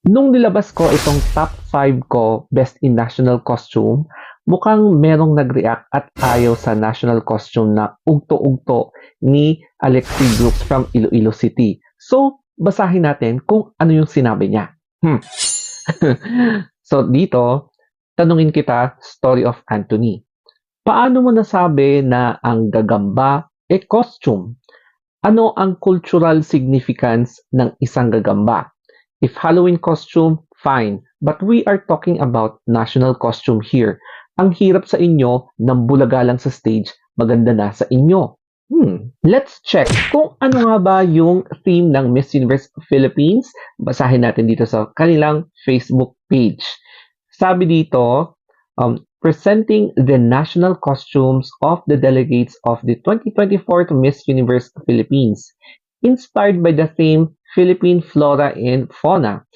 Nung nilabas ko itong top 5 ko best in national costume, mukhang merong nag-react at ayaw sa national costume na ugto-ugto ni Alexi Brooks from Iloilo City. So, basahin natin kung ano yung sinabi niya. So, dito, tanungin kita, story of Anthony. Paano mo nasabi na ang gagamba costume? Ano ang cultural significance ng isang gagamba? If Halloween costume, fine. But we are talking about national costume here. Ang hirap sa inyo, ng bulaga lang sa stage, maganda na sa inyo. Let's check kung ano nga ba yung theme ng Miss Universe Philippines. Basahin natin dito sa kanilang Facebook page. Sabi dito, presenting the national costumes of the delegates of the 2024 Miss Universe Philippines, inspired by the theme Philippine Flora and Fauna.